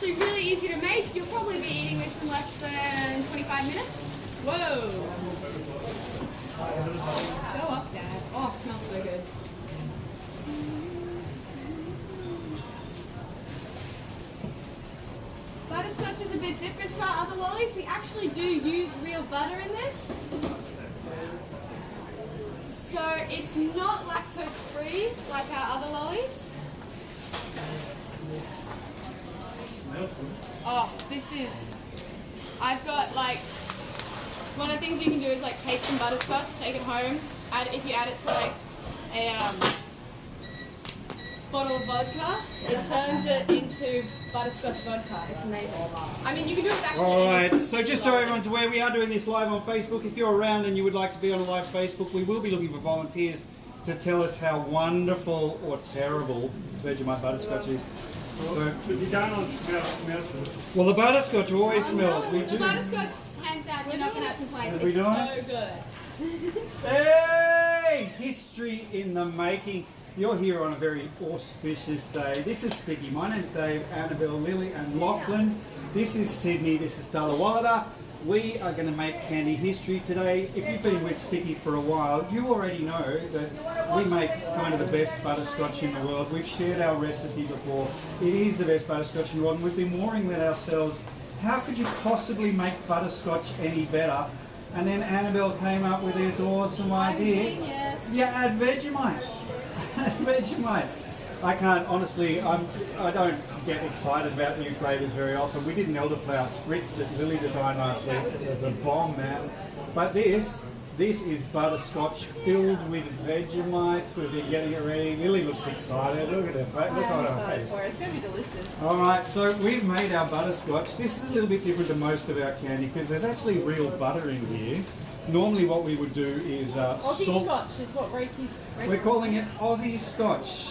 actually really easy to make. You'll probably be eating this in less than 25 minutes. Whoa! Go up, Dad. Oh, it smells so good. Butterscotch is a bit different to our other lollies. We actually do use real butter in this. So it's not lactose free like our other lollies. Oh, this is... I've got like... One of the things you can do is like take some butterscotch, take it home, if you add it to like a bottle of vodka, it turns it into butterscotch vodka. It's amazing. I mean, you can do it with actually Alright, so just so everyone's aware, we are doing this live on Facebook. If you're around and you would like to be on a live Facebook, we will be looking for volunteers to tell us how wonderful or terrible Vegemite butterscotch is. So, If you don't on smells good. well, the butterscotch always smells. We The do. butterscotch, hands down, you're not going to have complaints. We It's doing so it? good. Hey! History in the making. You're here on a very auspicious day. This is Sticky. My name's Dave, Annabelle, Lily and Lachlan. This is Sydney. This is Dallawallada. We are going to make candy history today. If you've been with Sticky for a while, you already know that we make kind of the best butterscotch in the world. We've shared our recipe before. It is the best butterscotch in the world, and we've been warring with ourselves, how could you possibly make butterscotch any better? And then Annabelle came up with this awesome idea. Genius. Yeah, add Vegemite. Vegemite. I can't, honestly, I don't get excited about new flavours very often. We did an elderflower spritz that Lily designed last week. It was a bomb, man. But this is butterscotch filled with Vegemite. We've been getting it ready. Lily looks excited. Look at her face. Look at her face. It's going to be delicious. Alright, so we've made our butterscotch. This is a little bit different to most of our candy because there's actually real butter in here. Normally what we would do is Aussie salt. Scotch is what Rachel's... We're calling it Aussie Scotch.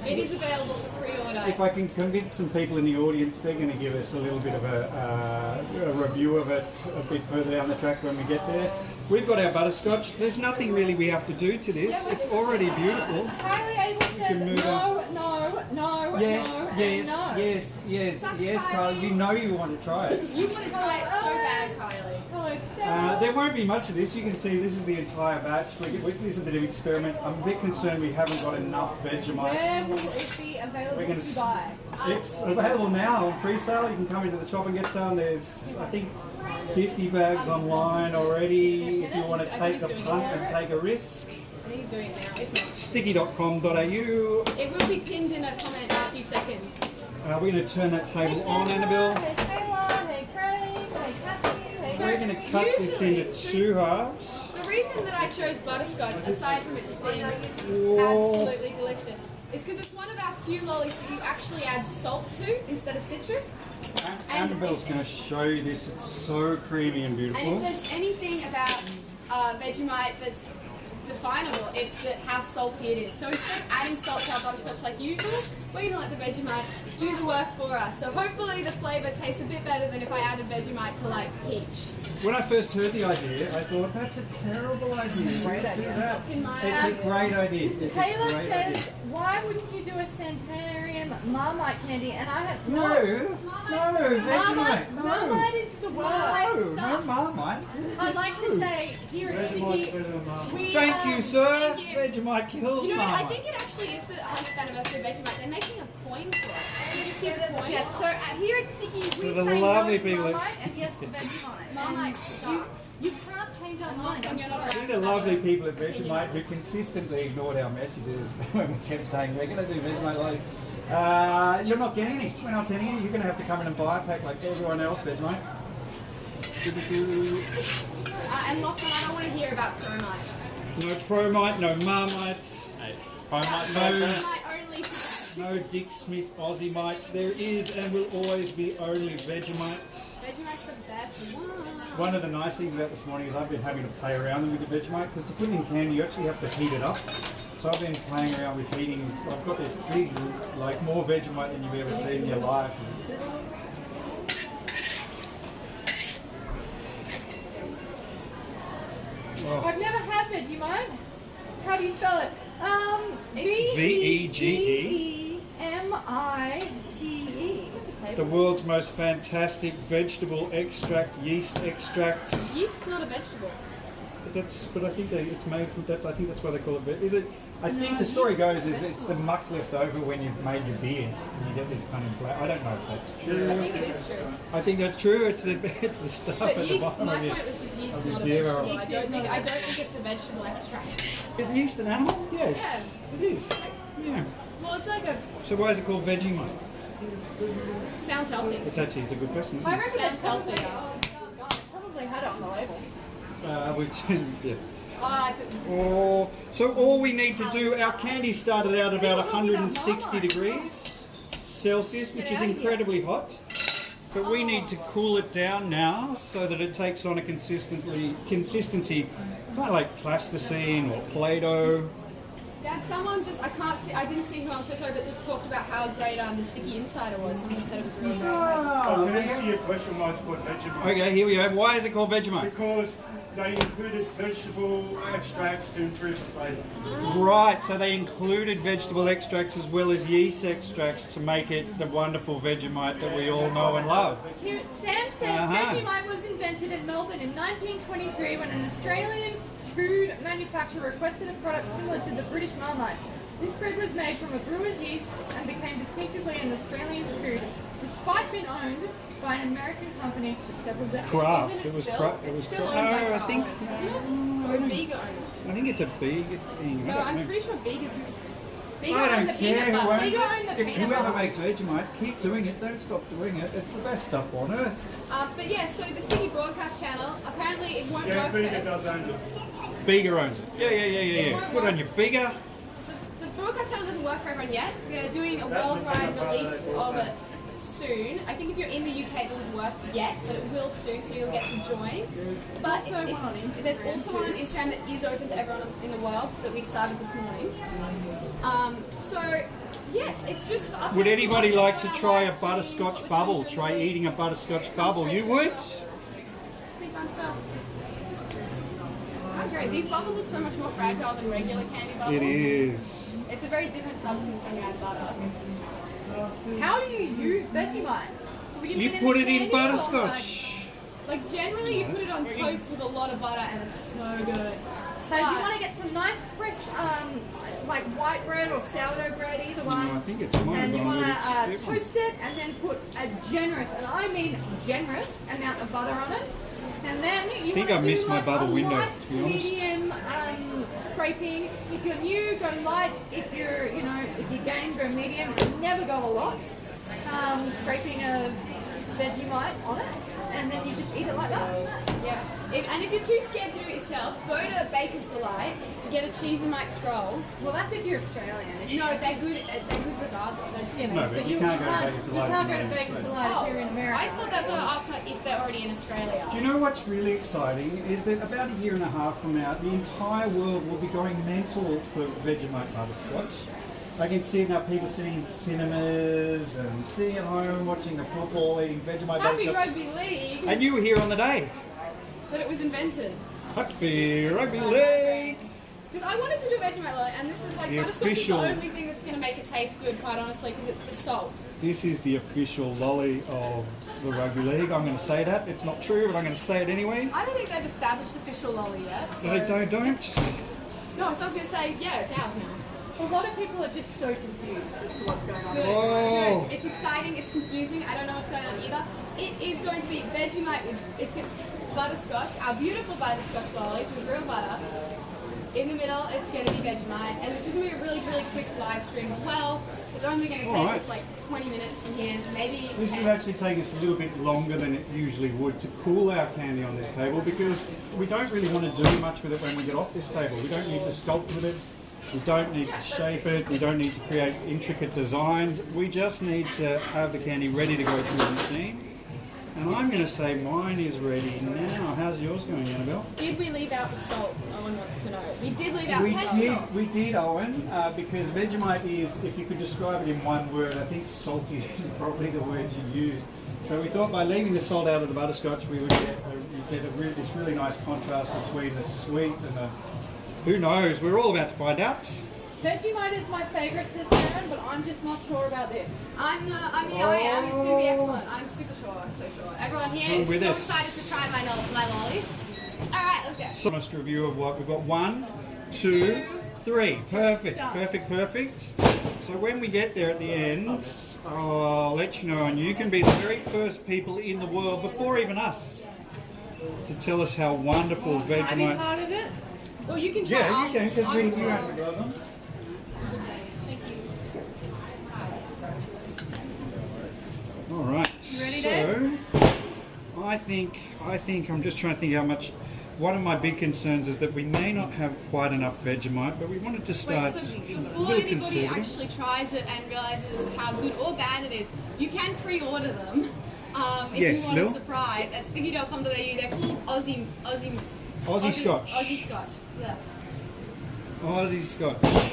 It is available for pre-order. If I can convince some people in the audience, they're going to give us a little bit of a review of it a bit further down the track when we get there. We've got our butterscotch. There's nothing really we have to do to this. It's already beautiful. Kylie Abel can move says no, Yes, no, yes, and no. yes, Sucks, yes, Carl. Kylie. You know you want to try it. You want to try it so bad, Kylie. Hello, Sarah. There won't be much of this. You can see this is the entire batch. This is a bit of an experiment. I'm a bit concerned we haven't got enough Vegemite. Where will it be available We're gonna to buy? It's available now on pre-sale. You can come into the shop and get some. There's, I think, 50 bags online already. If you want to take a punt and take a risk. I think he's doing it now, if not. Sticky.com.au. It will be pinned in a comment in a few seconds. We're going to turn that table on, Annabelle. Hey Taylor, hey Craig, hey Kathy, hey... So We're going to cut this into two halves. The reason that I chose butterscotch, aside from it just being Whoa. absolutely delicious, is because it's one of our few lollies that you actually add salt to instead of citric. Annabelle's going to show you this. It's so creamy and And beautiful. if there's anything about Vegemite that's definable, it's how salty it is. So instead of adding salt to our butterscotch like usual, we're going to let the Vegemite do the work for us. So hopefully the flavour tastes a bit better than if I added Vegemite to like peach. When I first heard the idea, I thought, that's a terrible idea. Great idea. It's a great idea. It's a Taylor great says, idea. why wouldn't you do a Centenarian Marmite candy? And I have... No, Vegemite. No, Marmite is the worst. no Marmite. I'd like to say, here at Vegemite's Sticky, better than mine. we... Thank you, sir. Thank you. Vegemite kills You know what, I Marmite. think it actually is the 100th anniversary of Vegemite. They're making a coin for it. Did you see the coin? Yeah, so here at Sticky, we the say lovely no to people. Marmite and yes to Vegemite. Marmite And sucks. you can't change our mind. And you're not allowed See to the have lovely a people at opinion Vegemite on who this. consistently ignored our messages when we kept saying we're going to do Vegemite like you're not getting any. We're not sending any. You're going to have to come in and buy a pack like everyone else, Vegemite. And Lachlan, I don't want to hear about Promite. No Promite, no Marmite, Promite only today. no Dick Smith Aussie Mite. There is and will always be only Vegemite. Vegemite's the best one. One of the nice things about this morning is I've been having to play around with the Vegemite because to put it in candy you actually have to heat it up. So I've been playing around with heating. I've got this big, like more Vegemite than you've ever seen in your life. Oh. I've never had Vegemite. How do you spell it? V-E-G-E. V-E-G-E-M-I-T-E. the table. The world's most fantastic vegetable extract, yeast extracts. Yeast's not a vegetable. But I think it's made from that. I think that's why they call it. Is it? I think the story goes is it's the muck left over when you've made your beer, and you get this kind of black. I don't know if that's true. I think it is true. I think that's true. It's the stuff But at the yeast, bottom my of it. point was just yeast, of not a the beer. vegetable. I don't think it's a vegetable extract. Is yeast an animal? Yes, Yeah. it is. Yeah. Well, it's like a So why is it called VEGEMITE? sounds healthy. It's a good question. Isn't I it? reckon Sounds it's probably, healthy. probably had it on the label. Yeah. Oh, I took them to Oh, so all we need to do, our candy started out about 160 degrees Celsius, which is incredibly hot. But we need to cool it down now so that it takes on a consistency kind of like plasticine or Play-Doh. Dad, someone just, I didn't see who, I'm so sorry, but just talked about how great the sticky insider was. Someone said it was really great. I can answer your question why it's called Vegemite. Okay, here we go. Why is it called Vegemite? Because they included vegetable extracts to improve the flavour. Right, so they included vegetable extracts as well as yeast extracts to make it the wonderful Vegemite that we all know and love. Here, Sam says Vegemite was invented in Melbourne in 1923 when an Australian food manufacturer requested a product similar to the British Marmite. This bread was made from a brewer's yeast and became distinctively an Australian food, despite being owned by an American company for several decades. Kraft. Isn't It was still? Kraft. It It's was still Kraft. owned by No, I Kraft, think. isn't it? Or is Bega owned it? I think it's a big thing. No, I don't I'm know. pretty sure Bega's. Bega I owned don't the care peanut who butter. owns Bega owned the it. If peanut whoever butter. makes Vegemite, keep doing it. Don't stop doing it. It's the best stuff on earth. But yeah, so the Sticky Broadcast channel, apparently it won't Yeah, work for Vega does own it. Bega owns it. Yeah. won't Good work. on you, Bega. The broadcast channel doesn't work for everyone yet. They're doing a worldwide release of it soon. I think if you're in the UK it doesn't work yet, but it will soon, so you'll get to join. But also one on Instagram there's also one on Instagram that is open to everyone in the world that we started this morning. So yes, it's just for updates. Would anybody We'll like to update on try our a live butterscotch streams, bubble? what we're Try trying to do. eating a butterscotch Come bubble. straight You to would? us. Pretty fun stuff. Oh, great. These bubbles are so much more fragile than regular candy bubbles. It is. It's a very different substance when you add butter. How do you use Vegemite? Do You mean put the it in candy or butterscotch. Like generally, you put it on toast with a lot of butter, and it's so good. So do you want to get some nice fresh, like white bread or sourdough bread, either No, one. I think it's mine. And you want to to toast it and then put a generous, and I mean generous, amount of butter on it. And then you think want I to missed do my like butter a window, light to to be honest. medium scraping. If you're new, go light. If you're, if you're game, go medium. Never go a lot. Scraping a Vegemite on it, and then you just eat it like that. Yeah. And if you're too scared to do it yourself, go to Baker's Delight, get a cheesy Mite scroll. Well, that's if you're Australian. No, they're good. They're good regardless. They're just Yeah, No, but you can't go to Baker's Delight You can't go if to you're in Baker's Australia. Delight if you're in America. I thought that's what I asked if they're already in Australia. Do you know what's really exciting is that about a year and a half from now, the entire world will be going mental for Vegemite butterscotch. I can see now people sitting in cinemas and sitting at home watching the football, eating Vegemite Happy butterscotch. Rugby League And you were here on the day. that it was invented. Happy Rugby League! Because I wanted to do Vegemite lolly, and this is like The butterscotch official- is the only thing that's going to make it taste good, quite honestly, because it's the salt. This is the official lolly of the Rugby League. I'm going to say that. It's not true, but I'm going to say it anyway. I don't think they've established official lolly yet. So They don't. No, so I was going to say, yeah, it's ours now. A lot of people are just so confused as to what's going on. Good. Oh. Good. It's exciting. It's confusing. I don't know what's going on either. It is going to be Vegemite with butterscotch, our beautiful butterscotch lollies with real butter. In the middle, it's going to be Vegemite, and this is going to be a really, really quick live stream as well. It's only going to take Alright. us like 20 minutes from here, maybe. This is 10. actually taking us a little bit longer than it usually would to cool our candy on this table because we don't really want to do much with it when we get off this table. We don't need to sculpt with it. We don't need to shape it. We don't need to create intricate designs. We just need to have the candy ready to go through the machine. And I'm going to say mine is ready now. How's yours going, Annabelle? Did we leave out the salt? Owen wants to know. We did leave out the salt. We did, Owen, because Vegemite is, if you could describe it in one word, I think salty is probably the word you used. So we thought by leaving the salt out of the butterscotch, we would get this really nice contrast between the sweet and the... Who knows? We're all about to find out. Vegemite is my favourite, says Karen, but I'm just not sure about this. I am. It's going to be excellent. I'm super sure. So sure. Everyone here is with so us. excited to try my lollies. All right, let's go. So honest review of what we've got. 1, 2, 3. Perfect, Done. perfect, perfect. So when we get there at the end, I'll let you know, and you can be the very first people in the world, before even us, to tell us how wonderful Can I be Vegemite. part of it? Well, you can try. Yeah, you can, because we obviously. have the gloves on. All right. You ready, so, Dave? I think I'm just trying to think how much. One of my big concerns is that we may not have quite enough Vegemite, but we wanted to Wait, start so a before little anybody conservative. actually tries it and realizes how good or bad it is, you can pre-order them if Yes, you want Lil. a surprise at sticky.com.au. They're called Aussie Scotch. Aussie Scotch. Yeah. Aussie Scotch.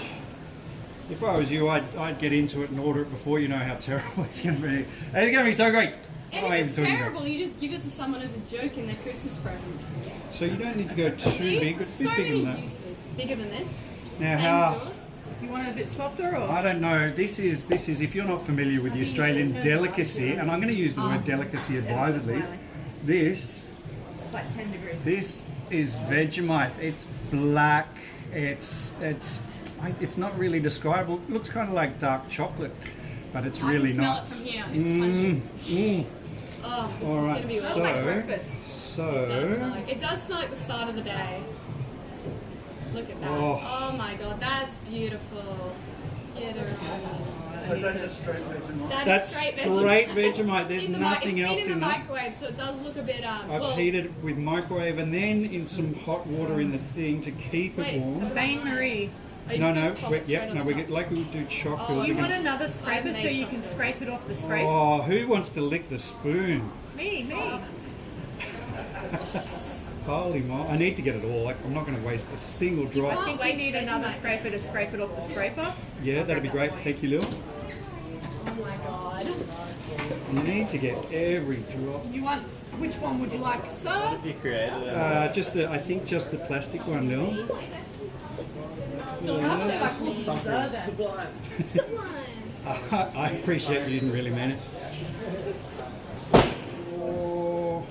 If I was you, I'd get into it and order it before you know how terrible it's going to be. It's going to be so great. And What am I if even it's talking about? terrible, you just give it to someone as a joke in their Christmas present. So you don't need to go too See? big, but So a bit bigger many than that. uses. Bigger than this. Now, Same how- as yours. You want it a bit softer or? I don't know. This is if you're not familiar with the Australian delicacy, and I'm going to use the word delicacy advisedly. This Like 10 degrees. This is Vegemite. It's black. It's not really describable. It looks kind of like dark chocolate, but it's really I can smell not. it from here. It's pungent. Oh, this All is right, gonna be Smells really like so- breakfast. It does smell like the start of the day. Look at that. Oh. Oh, my god, that's beautiful. Get her out. So that's just straight Vegemite. That is That's straight straight Vegemite. Vegemite. There's In the nothing it's else been in in the that. microwave, so it does look a bit I've heated it with microwave and then in some hot water in the thing to keep it Wait, warm. Bain Marie. Are you No, supposed no, to pop we, it straight yep, on no, the we top? get like we would do chocolate. Oh, we You can- want another scraper so you can chocolate. scrape it off the scrape? Oh, who wants to lick the spoon? Me. Holy mo! I need to get it all. Like, I'm not going to waste a single I drop. think you waste need another Vegemite. scraper to scrape it off the scraper. Yeah, that'd be great. Thank you, Lil. Oh my god. You need to get every drop. You want, which one would you like, sir? You created I think just the plastic one, Lil. Don't have to, I called you sir then. I appreciate you didn't really mean it. Oh,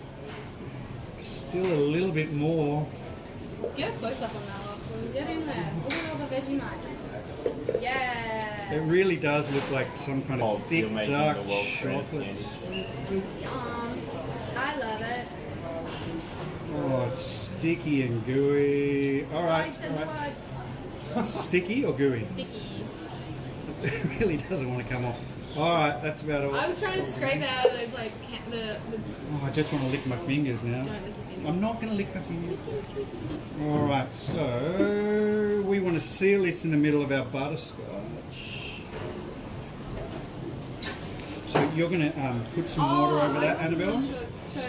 still a little bit more. Get a close up on that one. Get in there. Look at all the Vegemite. Yeah. It really does look like some kind of thick, you're making dark the world's chocolate. greatest Yum. I love it. Oh, it's sticky and gooey. All I right, said all the right. word Sticky or gooey? sticky. It really doesn't want to come off. All right, that's about all. I was trying to scrape it out of those like the Oh, I just want to lick my fingers now. don't lick your fingers. I'm not going to lick my fingers. All right, so we want to seal this in the middle of our butterscotch. So you're going to put some water over that, I wasn't Annabelle? really sure. So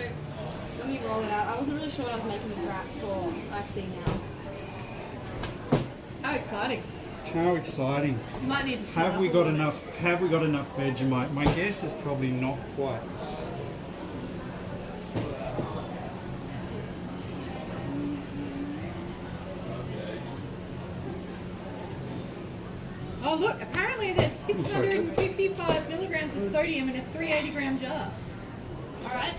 let me roll it out. I wasn't really sure what I was making this wrap for. I see now. How exciting. How exciting! You might need to turn Have up we a got little enough? Have we got enough Vegemite? My guess is probably not quite. bit. Oh look, apparently there's 655 milligrams of sodium in a 380 gram jar. All right.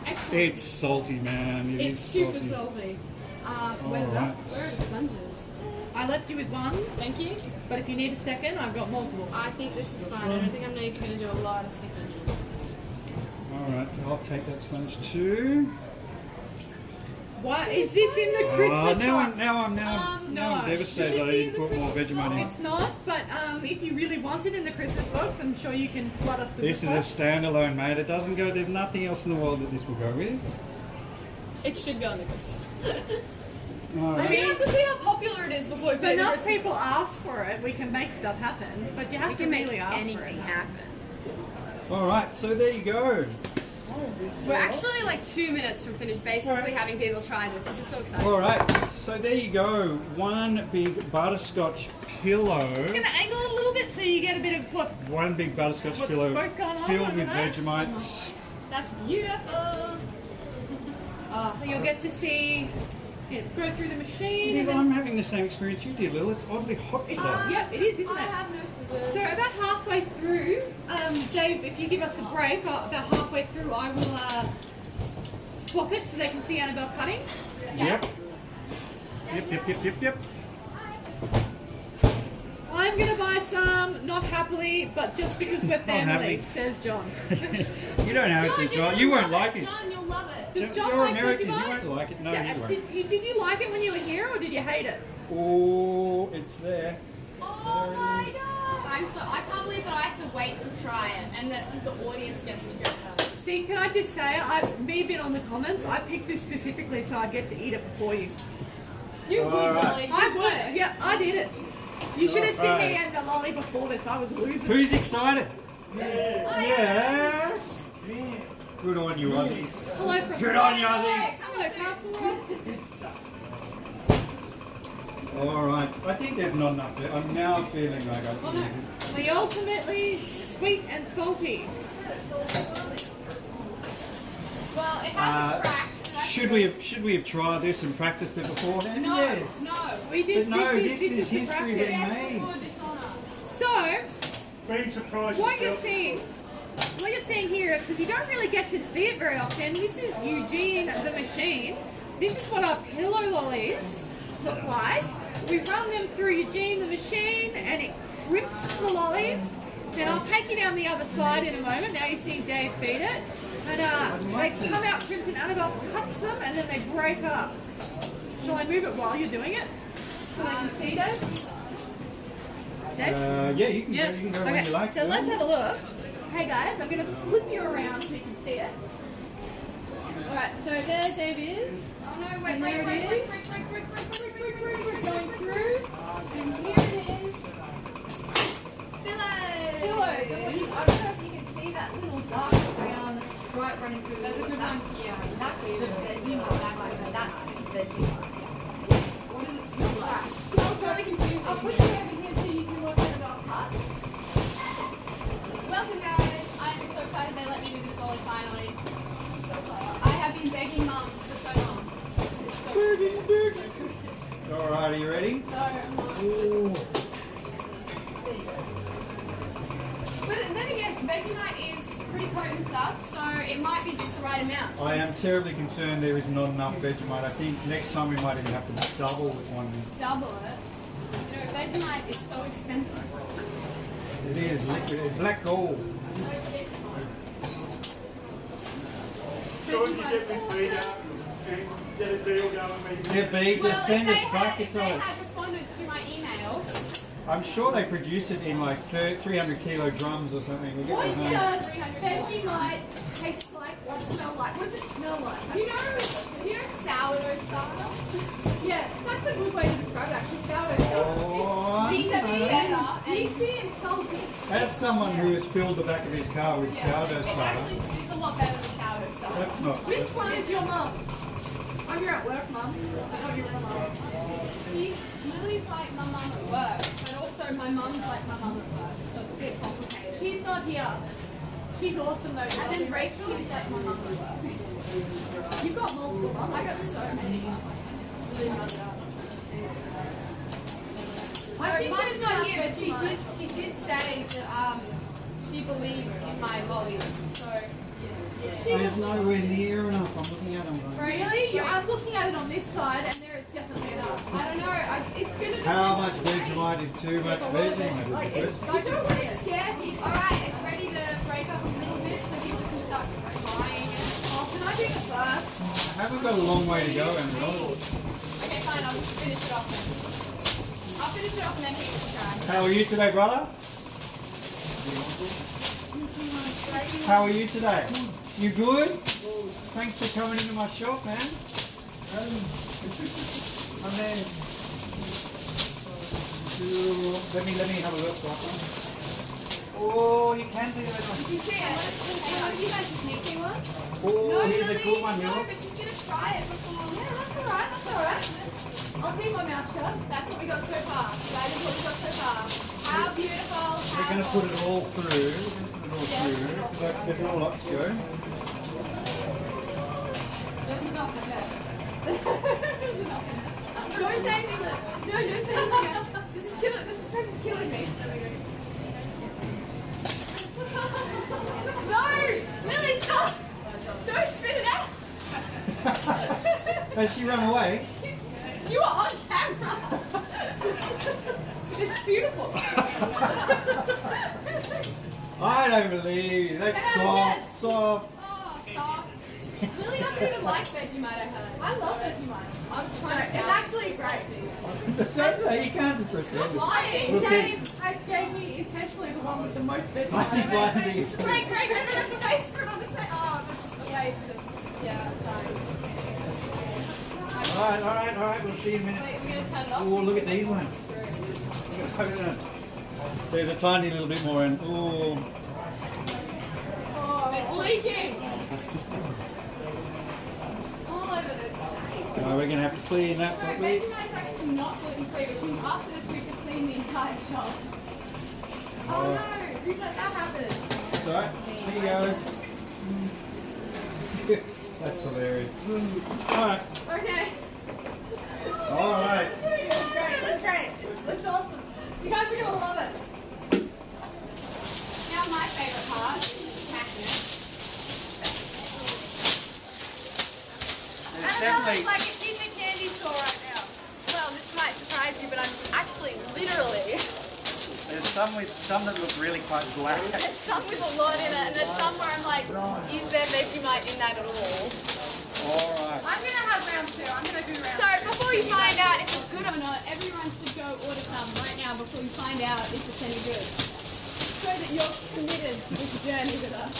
Excellent. It's salty, man. It It's is super salty. salty. Where's Alright. Where are the sponges? I left you with one, Thank you. but if you need a second, I've got multiple. I think this is fine. I don't think I'm going to do a lot of sticking. All right, I'll take that sponge too. What is this in the Christmas now box? I'm no, devastated. should it I be in didn't the put more Christmas Vegemite in. box? It's not, but if you really want it in the Christmas box, I'm sure you can flood us with This is a standalone, mate. It doesn't go. There's nothing else in the world that this will go with. It should go in the Christmas. All I right. mean, we have to see how popular it is before we put it in the enough Christmas people box. ask for it, we can make stuff happen. But you have We to can make really ask for anything it. happen. All right. So there you go. We're actually like 2 minutes from finished basically having people try this. This is so exciting. All right. So there you go. One big butterscotch pillow. I'm gonna angle it a little bit so you get a bit of what. One big butterscotch What's pillow both going on filled under with that? Vegemite. That's beautiful. Oh, So you'll get to see Yeah, go through the machine. It is, and I'm having the same experience you did, Lil. It's oddly hot today. Yep, it is, isn't I it? have no scissors. So about halfway through, Dave, if you give us a break, about halfway through, I will swap it so they can see Annabelle cutting. Yep. Yep. I'm going to buy some, not happily, but just because we're family, happy. says John. You don't have to, John. You won't like it. John, you'll love it. Does John You're like American. Vegemite? You won't like it. No, you won't. Did you like it when you were here, or did you hate it? Oh, it's there. Oh my god! I can't believe that I have to wait to try it and that the audience gets to go first. See, can I just say, me being on the comments, I picked this specifically so I'd get to eat it before you. You would, Alright. Lollies. I You would, yeah, I did it. You should have seen me Alright. and the lolly before this, I was losing. Who's excited? Yes. Good on you, Aussies. Hello, from Good on you, Aussies. Hello, Castle. All right. I think there's not enough. I'm now feeling like The ultimately sweet and salty. Well, it hasn't cracked. So that's Should we have tried this and practiced it beforehand? No, Yes. no. We did. But no, this this is the history practice. being Death made. before dishonor. So, Being surprised what you're yourself. seeing here is, because you don't really get to see it very often, this is Eugene the machine. This is what our pillow lollies look like. We run them through Eugene the machine and it crimps the lollies. Then I'll take you down the other side in a moment. Now you see Dave feed it. And they come out crimped and Annabelle cuts them and then they break up. Shall I move it while you're doing it? So they can see, Dave? Dave? Yeah, you can go when you like. So let's have a look. Hey guys, I'm going to flip you around so you can see it. Alright, so there Dave is. Oh no, wait, And break, there break, it break, is. break, break, break, break, break, break, break, break. Going through. And here it is. Pillows. Pillows. And what I don't know if you can see that little dark brown stripe running through the There's a good one here. That's the VEGEMITE. That's the VEGEMITE. What does it smell like? It smells really confusing. I'll put you over here so you can watch it about cut. Welcome guys. I am so excited they let me do this lolly finally. I have been begging mum for so long. It's so good. All right, are you ready? No, I'm not. Ooh. But then again, Vegemite is pretty potent stuff, so it might be just the right amount. I am terribly concerned there is not enough Vegemite. I think next time we might even have to double with one. Double it. You know, Vegemite is so expensive. It is liquid, black gold. Sure you get me feed out and get a deal going with Yeah, B, Well, just send if us they buckets of it. had responded to my emails, I'm sure they produce it in like 300 kilo drums or something. We'll get What one home. does VEGEMIte taste like or smell like? What does it smell like? you know sourdough starter? Yeah, that's a good way to describe it actually. Sourdough. Oh, These are no. better and Yeasty and salty. As someone who has filled the back of his car with sourdough it's starter, actually it's a lot better than sourdough starter. that's not. Which one is your mum? Oh, you're at work, mum. I know you're at mum. Lily's like my mum at work, but also my mum's like my mum at work, so it's a bit complicated. She's not here. She's awesome though. And then Rachel is like my mum at work. You've got multiple mums. I got so many. Really mugged up. I think Mum's there's not enough here, but Vegemite. she did say that she believed in my lollies. So There's nowhere near enough. I'm looking at them. Right. Really? Yeah, I'm looking at it on this side, and there is definitely enough. I don't know. It's gonna. How depend much on the Vegemite is too much Vegemite? Like, Is it's it? I don't want to scare people. Alright, it's ready to break up in minutes so people can start buying it. Oh, can I do the first? I haven't got a long way to go, Annabelle. Okay, fine, I'll just finish it off then. I'll finish it off and then people can try. How are you today, brother? How are you today? You good? Thanks for coming into my shop, man. And then, let me have a look. Oh, you can do that one. Did you see it? Hey, have you guys a sneaky one? Oh, here's a Lily, cool one, no, you but she's gonna try it before. Yeah, that's alright, that's alright. I'll keep my mouth shut. That's what we got so far. That is what we got so far. How beautiful. We're going to put it all through. Because there's not a lot to go. There's enough of that. There's enough. Has she run away? You are on camera. It's beautiful. I don't believe you. That's soft, soft. Oh, soft. Lily doesn't even like Vegemite, I heard. I love Vegemite. I'm just trying to It's sell actually great. Don't say, you can't just pretend. Stop lying. We'll see. Dave gave me intentionally the one with the most What's he Vegemite. finding? Greg, I got a space for another time. Oh, it's a waste of. Yeah, sorry. Alright, we'll see you in a minute. Wait, we're gonna turn it off. Oh, look at these ones. There's a tiny little bit more in. Oh, It's leaking. All over it. we're going to have to clean that So properly. Vegemite is actually not gluten free, which means after this we could clean the entire shop. Oh no, who let that happen? Alright, there you go. That's hilarious. Alright. Okay. Alright. It's great. It's great. It's awesome. You guys are gonna love it. Now my favourite part, packing it. It's definitely. Like it's in the candy store right now. Well, this might surprise you, but I'm actually literally. There's some that look really quite black. There's some with a lot in it, and there's some where I'm like, is there Vegemite in that at all? Alright. I'm gonna have round two. I'm gonna do round So before you find out if it's good or not, everyone should go order some right now before you find out if it's any good. So that you're committed to this journey with us.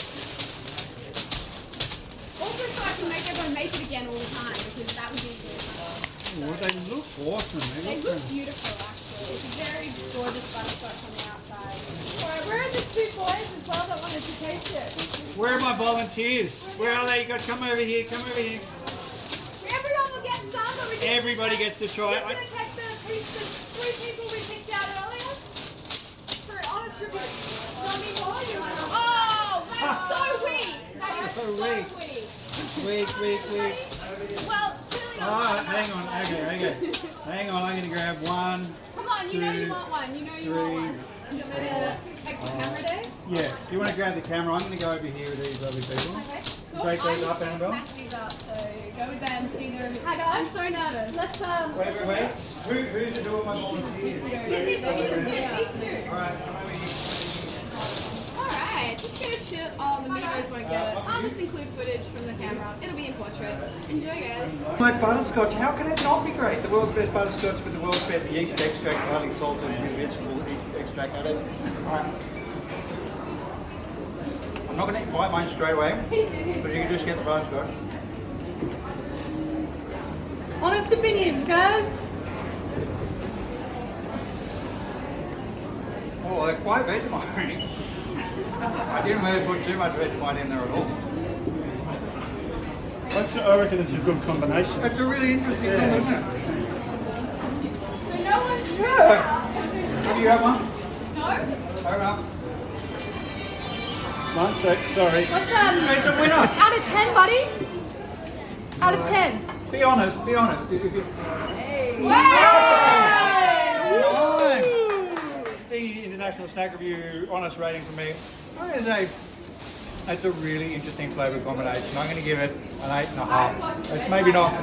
Also so I can make everyone make it again all the time, because that would be good. Oh, they look awesome. They look beautiful actually. It's a very gorgeous butterscotch on the outside. Alright, where are the two boys as well that wanted to taste it? Where are my volunteers? Where are they? You got to come over here. Come over here. Everyone will get some, but we just Everybody gets to try Just it. gonna take the three people we picked out earlier for an honest review. Tommy, while you Oh, that's so weak! That is So so weak. weak. Weak. Well, clearly not. Alright, hang on. Okay. Hang on, I'm going to grab one. Come on, you know you Two, want one. You know you want one. Do you want me to take the camera day? Yeah, you want to grab the camera? I'm going to go over here with these lovely people. Okay. Break these up, I'm just Annabelle. gonna smash these up, so go with them, see their review. Hi, guys. I'm so nervous. Let's Wait. Who's to do all my volunteers? these two. Alright, come over here. Alright, just gonna chill. Oh, the Migos won't get it. I'll just include footage from the camera. It'll be in portrait. Enjoy, guys. My butterscotch, how can it not be great? The world's best butterscotch with the world's best yeast extract, highly salted with vegetable extract added. Alright. I'm not going to bite mine straight away, but you can just get the butterscotch. Honest opinions, guys. Oh, they're quite Vegemite. I didn't really put too much Vegemite in there at all. I reckon it's a good combination. It's a really interesting thing, isn't it? So no one's Yeah. Have you had one? No? Hurry up. 1 sec, sorry. What's It's a winner. out of 10, buddy? Out of 10. Be honest. If you... It's the International Snack Review honest rating for me. It's a really interesting flavour combination. I'm going to give it an 8.5. It's maybe not.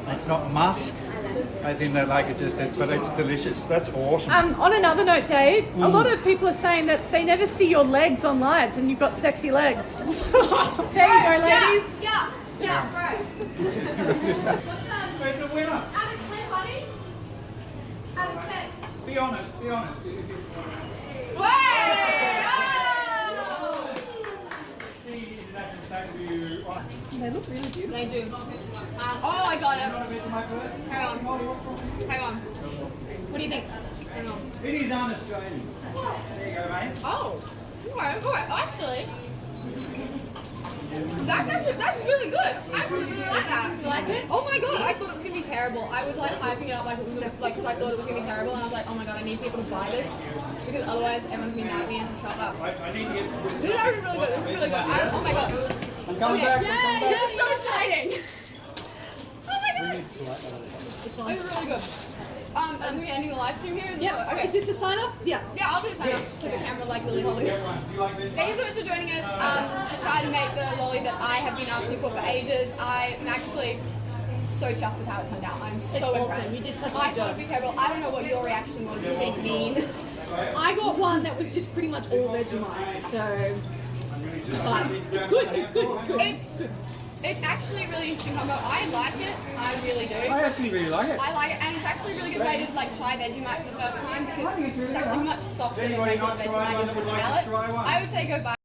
It's not musk, as in that like it just. But it's delicious. That's awesome. On another note, Dave, a lot of people are saying that they never see your legs on lives and you've got sexy legs. There you go, ladies. Yeah, gross. It's a winner. Out of 10, buddy? Out of 10. Be honest. If you... The International Snack Review honest. They look really beautiful. They do. Oh, I got it. Vegemite first? Hang on. What do you think? Hang on. It is un-Australian. There you go, mate. Oh. Alright. Actually. That's really good. I really like that. You like it? Oh my god, I thought it was gonna be terrible. I was like hyping it up like because I thought it was gonna be terrible, and I was like, oh my god, I need people to buy this because otherwise everyone's gonna be mad at me and shut up. I need to get... This is actually really good. This is really good. Oh my god. I'm coming back. Yay! This is so exciting. Oh my god. This is really good. Are we ending the live stream here? Is Yeah. Okay. Is this a sign up? Yeah. Yeah, I'll do a sign up to the camera like Lily Holly. Thank you so much for joining us to try to make the lolly that I have been asking for ages. I'm actually so chuffed with how it turned out. I'm so awesome. impressed. You did such a I good thought job. it'd be terrible. I don't know what your reaction was. You're being mean. I got one that was just pretty much all Vegemite, so. But it's good, it's good, it's good. It's actually a really interesting combo. I like it. I really do. I actually really like it. I like it, and it's actually a really good way to like try Vegemite for the first time because it's actually much softer than Anybody regular not try Vegemite one is that on would the like to palate. try one? I would say go buy